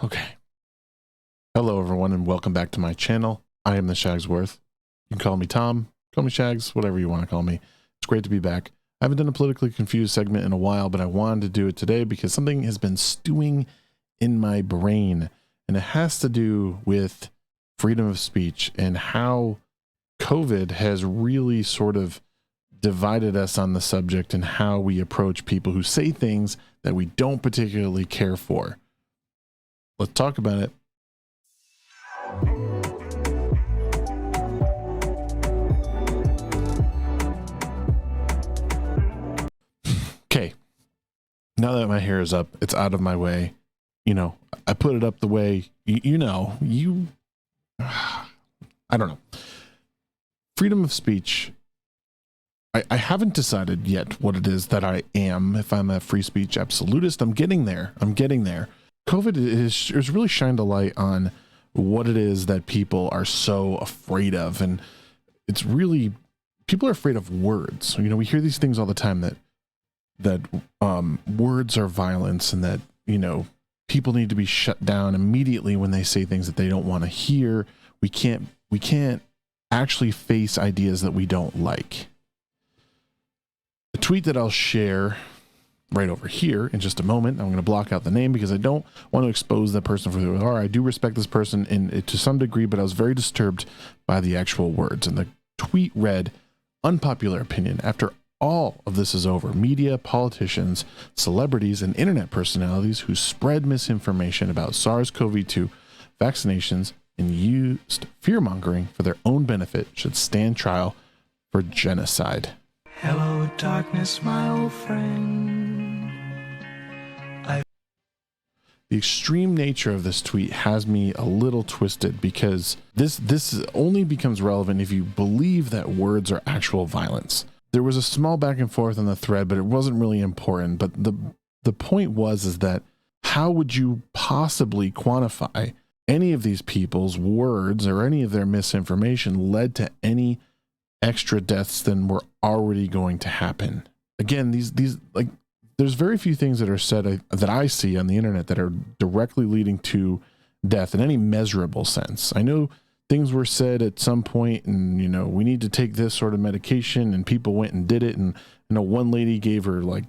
Okay. Hello, everyone, and welcome back to my channel. I am the Shagsworth. You can call me Tom, call me Shags, whatever you want to call me. It's great to be back. I haven't done a politically confused segment in a while, but I wanted to do it today because something has been stewing in my brain, and it has to do with freedom of speech and how COVID has really sort of divided us on the subject and how we approach people who say things that we don't particularly care for. Let's talk about it. Okay. Now that my hair is up, it's out of my way. You know, I put it up the way, I don't know. Freedom of speech. I haven't decided yet what it is that I am. If I'm a free speech absolutist, I'm getting there. COVID has really shined a light on what it is that people are so afraid of. And it's really, people are afraid of words. You know, we hear these things all the time that words are violence, and that, you know, people need to be shut down immediately when they say things that they don't want to hear. We can't actually face ideas that we don't like. A tweet that I'll share right over here in just a moment. I'm going to block out the name because I don't want to expose that person for who they are. I do respect this person to some degree, but I was very disturbed by the actual words. And the tweet read, "Unpopular opinion. After all of this is over, media, politicians, celebrities, and internet personalities who spread misinformation about SARS-CoV-2 vaccinations and used fear-mongering for their own benefit should stand trial for genocide." Hello, darkness, my old friend. The extreme nature of this tweet has me a little twisted, because this only becomes relevant if you believe that words are actual violence. There was a small back and forth on the thread, but it wasn't really important. But the point was that how would you possibly quantify any of these people's words or any of their misinformation led to any extra deaths than were already going to happen? Again, these like, there's very few things that are said that I see on the internet that are directly leading to death in any measurable sense. I know things were said at some point, and, you know, we need to take this sort of medication, and people went and did it. And, you know, one lady gave her like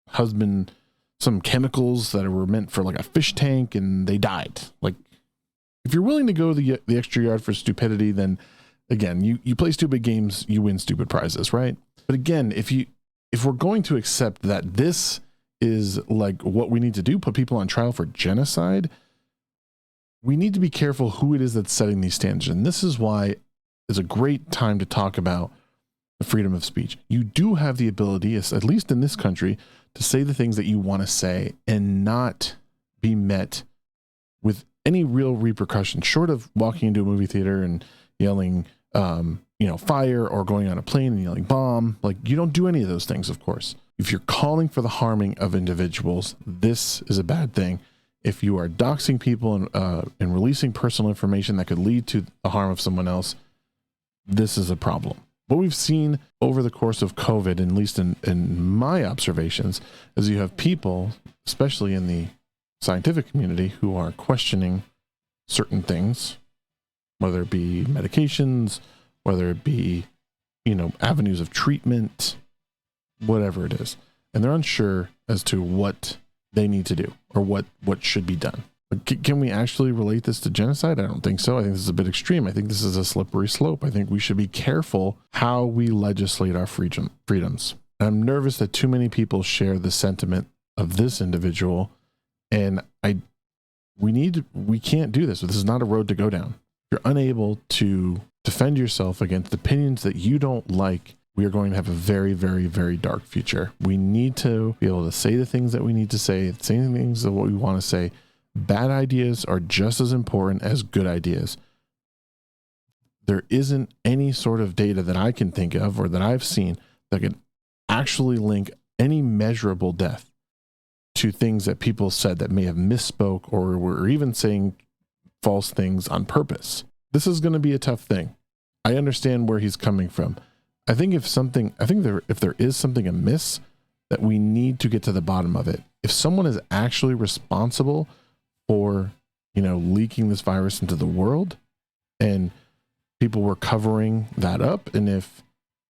husband some chemicals that were meant for like a fish tank, and they died. Like, if you're willing to go the extra yard for stupidity, then again, you play stupid games, you win stupid prizes, right? But again, if we're going to accept that this is like what we need to do, put people on trial for genocide, we need to be careful who it is that's setting these standards. And this is why it's a great time to talk about the freedom of speech. You do have the ability, at least in this country, to say the things that you want to say and not be met with any real repercussion, short of walking into a movie theater and yelling, you know, fire, or going on a plane and yelling bomb. Like, you don't do any of those things, of course. If you're calling for the harming of individuals, this is a bad thing. If you are doxing people and releasing personal information that could lead to the harm of someone else, this is a problem. What we've seen over the course of COVID, at least in my observations, is you have people, especially in the scientific community, who are questioning certain things, whether it be medications, whether it be, you know, avenues of treatment, whatever it is. And they're unsure as to what they need to do or what should be done. But can we actually relate this to genocide? I don't think so. I think this is a bit extreme. I think this is a slippery slope. I think we should be careful how we legislate our freedoms. And I'm nervous that too many people share the sentiment of this individual. And we can't do this. This is not a road to go down. If you're unable to defend yourself against opinions that you don't like, we are going to have a very, very, very dark future. We need to be able to say the things that we need to say things that what we want to say. Bad ideas are just as important as good ideas. There isn't any sort of data that I can think of or that I've seen that could actually link any measurable death to things that people said that may have misspoke or were even saying false things on purpose. This is going to be a tough thing. I understand where he's coming from. I think if there is something amiss, that we need to get to the bottom of it. If someone is actually responsible for leaking this virus into the world, and people were covering that up. And if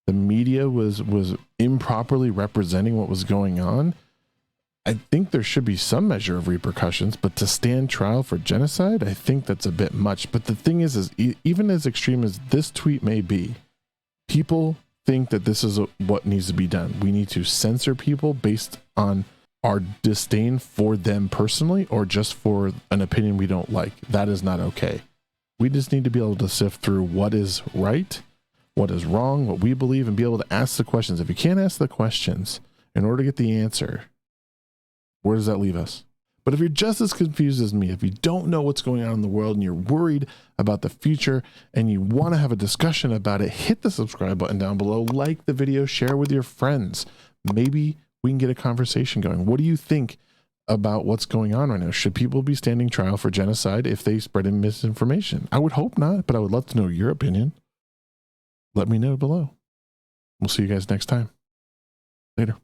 the media was improperly representing what was going on, I think there should be some measure of repercussions. But to stand trial for genocide, I think that's a bit much. But the thing is even as extreme as this tweet may be, people think that this is what needs to be done. We need to censor people based on our disdain for them personally, or just for an opinion we don't like. That is not okay. We just need to be able to sift through what is right, what is wrong, what we believe, and be able to ask the questions. If you can't ask the questions in order to get the answer, where does that leave us? But if you're just as confused as me, if you don't know what's going on in the world and you're worried about the future and you want to have a discussion about it, hit the subscribe button down below, like the video, share with your friends. Maybe we can get a conversation going. What do you think about what's going on right now? Should people be standing trial for genocide if they spread in misinformation? I would hope not, but I would love to know your opinion. Let me know below. We'll see you guys next time. Later.